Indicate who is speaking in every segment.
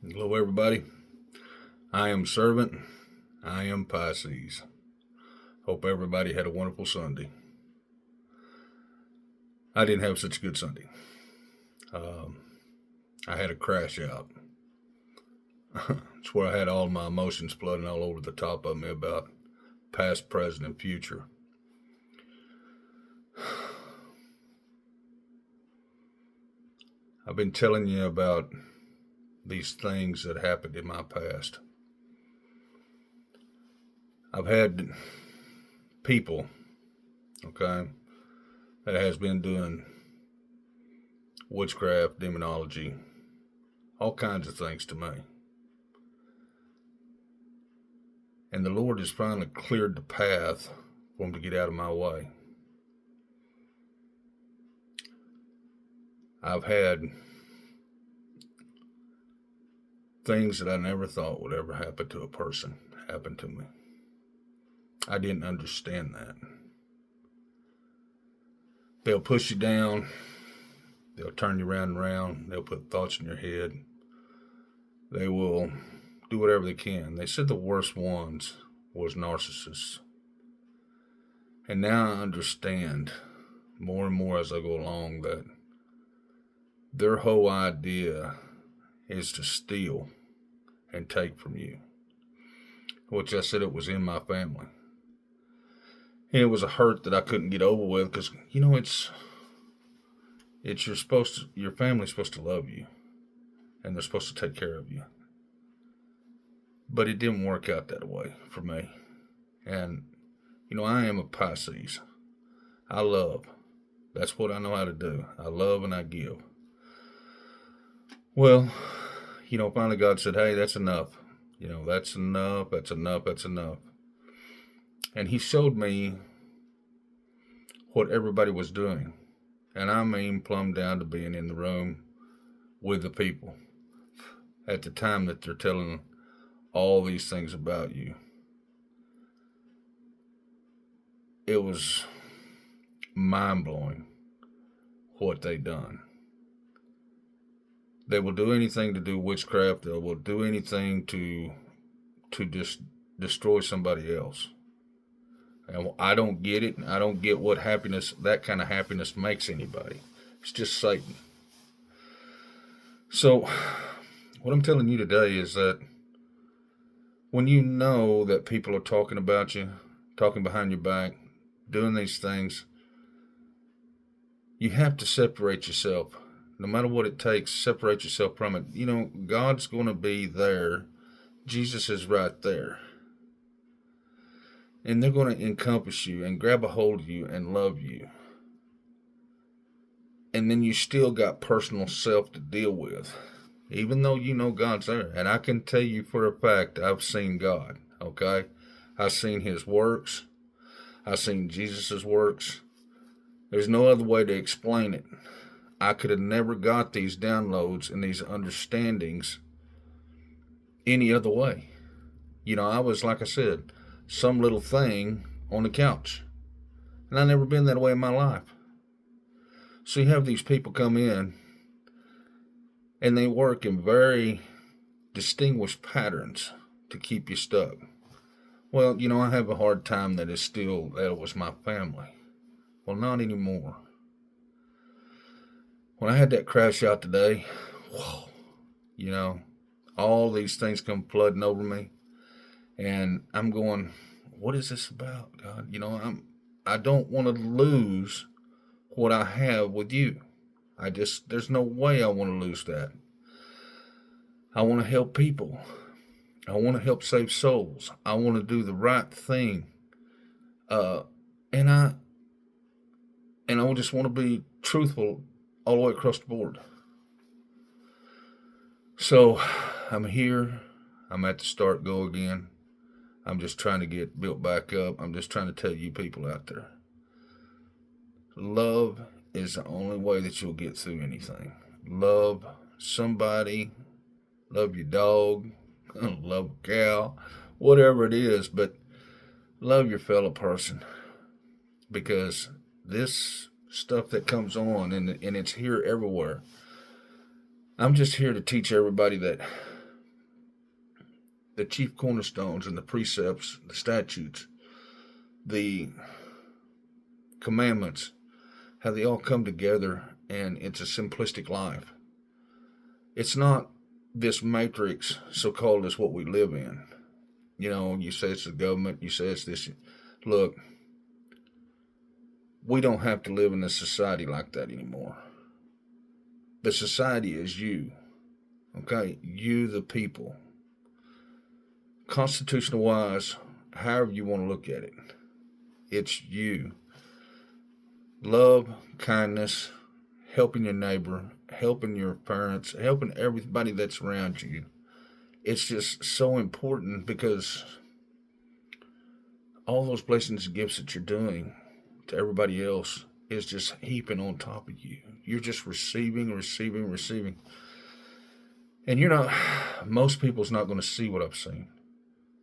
Speaker 1: Hello, everybody. I am Servant. I am Pisces. Hope everybody had a wonderful Sunday. I didn't have such a good Sunday. Um, I had a crash out. It's where I had all my emotions flooding all over the top of me about past, present, and future. I've been telling you about these things that happened in my past. I've had people, okay, that has been doing witchcraft, demonology, all kinds of things to me. And the Lord has finally cleared the path for them to get out of my way. I've had things that I never thought would ever happen to a person happen to me. I didn't understand that. They'll push you down. They'll turn you round and round. They'll put thoughts in your head. They will do whatever they can. They said the worst ones was narcissists. And now I understand more and more as I go along that their whole idea is to steal and take from you. Which I said it was in my family. And it was a hurt that I couldn't get over with because, it's your family's supposed to love you and they're supposed to take care of you. But it didn't work out that way for me. And, I am a Pisces. I love. That's what I know how to do. I love and I give. Well, finally God said, hey, that's enough. That's enough, that's enough, that's enough. And he showed me what everybody was doing. And I mean plumb down to being in the room with the people at the time that they're telling all these things about you. It was mind-blowing what they done. They will do anything to do witchcraft. They will do anything to just destroy somebody else. And I don't get it. I don't get what that kind of happiness makes anybody. It's just Satan. So, what I'm telling you today is that when you know that people are talking about you, talking behind your back, doing these things, you have to separate yourself. No matter what it takes, separate yourself from it. God's going to be there. Jesus is right there. And they're going to encompass you and grab a hold of you and love you. And then you still got personal self to deal with. Even though you know God's there. And I can tell you for a fact, I've seen God, okay? I've seen his works. I've seen Jesus' works. There's no other way to explain it. I could have never got these downloads and these understandings any other way. I was, like I said, some little thing on the couch. And I've never been that way in my life. So you have these people come in and they work in very distinguished patterns to keep you stuck. Well, I have a hard time that it was my family. Well, not anymore. When I had that crash out today, whoa, all these things come flooding over me. And I'm going, what is this about, God? I don't want to lose what I have with you. There's no way I want to lose that. I want to help people. I want to help save souls. I want to do the right thing. And I just want to be truthful all the way across the board. So I'm here. I'm at the start go again. I'm just trying to get built back up. I'm just trying to tell you people out there. Love is the only way that you'll get through anything. Love somebody. Love your dog. Love a cow. Whatever it is. But love your fellow person. Because this stuff that comes on and it's here everywhere. I'm just here to teach everybody that the chief cornerstones and the precepts, the statutes, the commandments, how they all come together, and it's a simplistic life. It's not this matrix, so-called, is what we live in. You know, you say it's the government, you say it's this. Look, we don't have to live in a society like that anymore. The society is you, okay? You, the people. Constitutional wise, however you want to look at it, it's you. Love, kindness, helping your neighbor, helping your parents, helping everybody that's around you. It's just so important because all those blessings and gifts that you're doing to everybody else is just heaping on top of you. You're just receiving, receiving, receiving. And you're not, most people's not going to see what I've seen.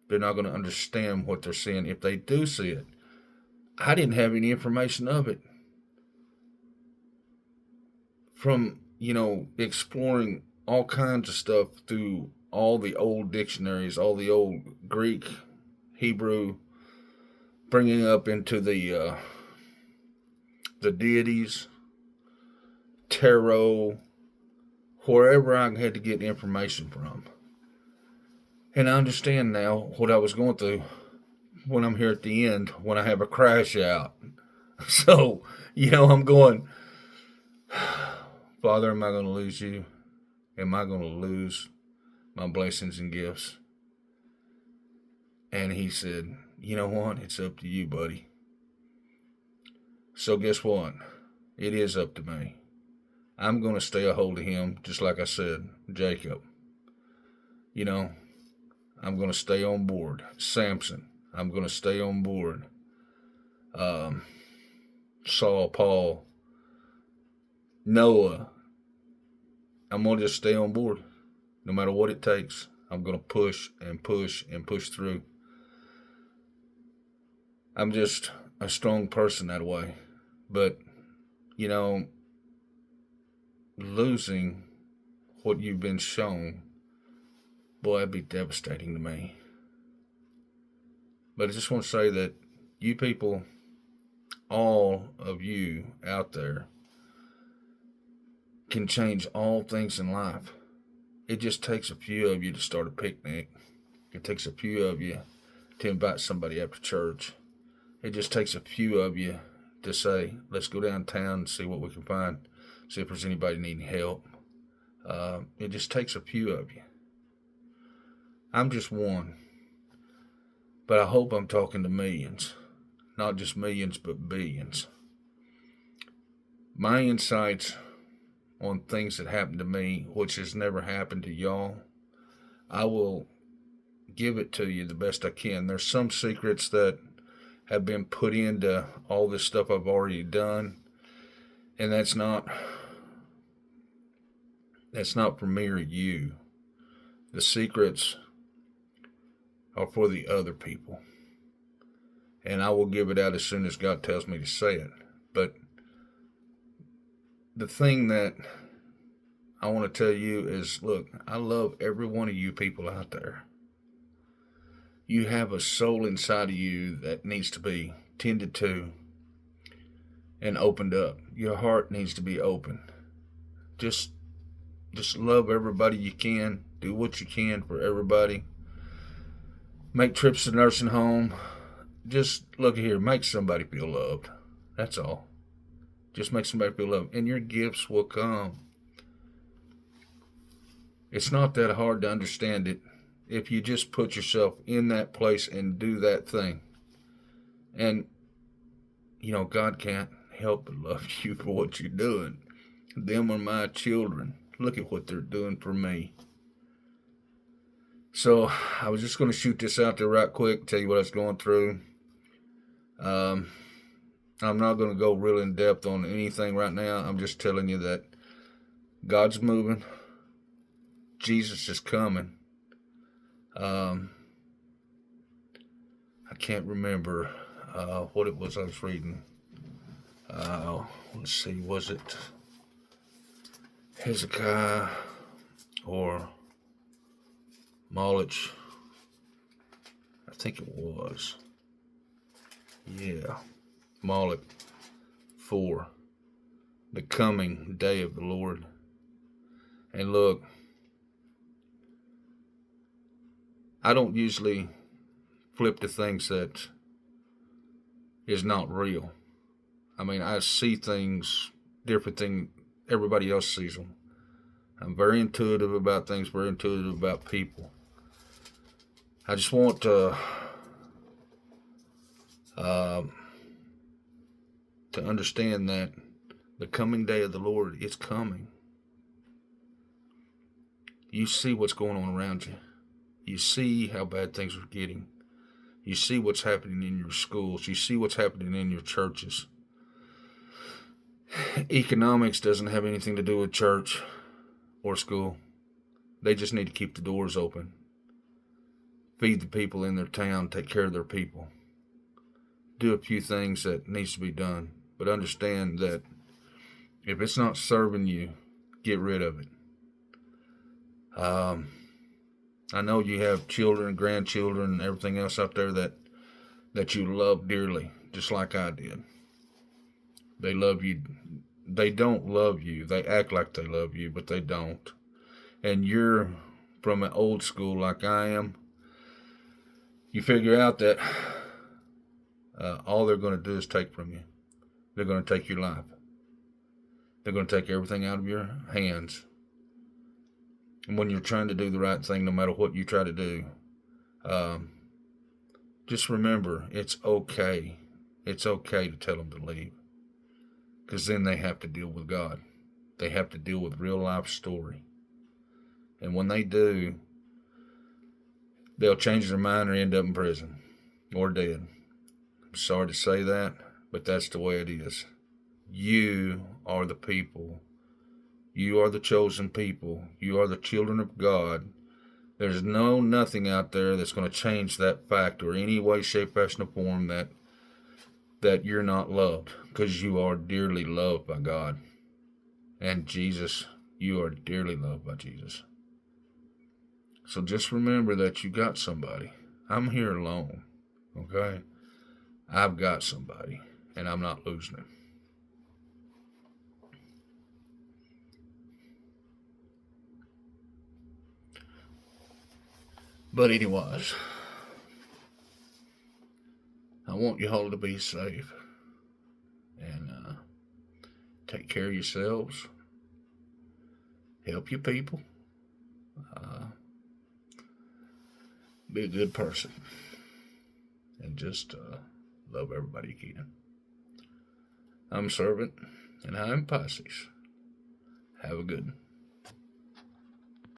Speaker 1: They're not going to understand what they're seeing. If they do see it, I didn't have any information of it. From, exploring all kinds of stuff through all the old dictionaries, all the old Greek, Hebrew, bringing up into the deities, tarot, wherever I had to get information from. And I understand now what I was going through when I'm here at the end, when I have a crash out. So, I'm going, Father, am I going to lose you? Am I going to lose my blessings and gifts? And he said, you know what? It's up to you, buddy. So guess what? It is up to me. I'm going to stay a hold of him, just like I said, Jacob. I'm going to stay on board. Samson, I'm going to stay on board. Saul, Paul, Noah, I'm going to just stay on board. No matter what it takes, I'm going to push and push and push through. I'm just a strong person that way. But, losing what you've been shown, boy, that'd be devastating to me. But I just want to say that you people, all of you out there, can change all things in life. It just takes a few of you to start a picnic. It takes a few of you to invite somebody after church. It just takes a few of you to say, let's go downtown and see what we can find, see if there's anybody needing help. It just takes a few of you. I'm just one. But I hope I'm talking to millions. Not just millions, but billions. My insights on things that happened to me, which has never happened to y'all, I will give it to you the best I can. There's some secrets that have been put into all this stuff I've already done, and that's not for me or you. The secrets are for the other people, and I will give it out as soon as God tells me to say it. But the thing that I want to tell you is, look, I love every one of you people out there. You have a soul inside of you that needs to be tended to and opened up. Your heart needs to be open. Just love everybody you can. Do what you can for everybody. Make trips to the nursing home. Just look here, make somebody feel loved. That's all. Just make somebody feel loved. And your gifts will come. It's not that hard to understand it if you just put yourself in that place and do that thing. And, God can't help but love you for what you're doing. Them are my children. Look at what they're doing for me. So I was just going to shoot this out there right quick, tell you what I was going through. I'm not going to go real in depth on anything right now. I'm just telling you that God's moving. Jesus is coming. I can't remember what it was I was reading. Let's see, was it Hezekiah or Malich? think it was. Yeah. Moloch 4. The coming day of the Lord. And look, I don't usually flip to things that is not real. I mean, I see things different than everybody else sees them. I'm very intuitive about things, very intuitive about people. I just want to understand that the coming day of the Lord is coming. You see what's going on around you. You see how bad things are getting. You see what's happening in your schools. You see what's happening in your churches. Economics doesn't have anything to do with church or school. They just need to keep the doors open. Feed the people in their town. Take care of their people. Do a few things that needs to be done. But understand that if it's not serving you, get rid of it. I know you have children, grandchildren, and everything else out there that you love dearly, just like I did. They love you. They don't love you. They act like they love you, but they don't. And you're from an old school like I am. You figure out that all they're going to do is take from you. They're going to take your life. They're going to take everything out of your hands. And when you're trying to do the right thing, no matter what you try to do, just remember, it's okay. It's okay to tell them to leave. Because then they have to deal with God. They have to deal with real life story. And when they do, they'll change their mind or end up in prison or dead. I'm sorry to say that, but that's the way it is. You are the people. You are the chosen people. You are the children of God. There's nothing out there that's going to change that fact or any way, shape, fashion, or form that you're not loved, because you are dearly loved by God. And Jesus, you are dearly loved by Jesus. So just remember that you got somebody. I'm here alone, okay? I've got somebody, and I'm not losing him. But anyways, I want you all to be safe and take care of yourselves. Help your people. Be a good person. And just love everybody you can. I'm Servant, and I'm Pisces. Have a good one.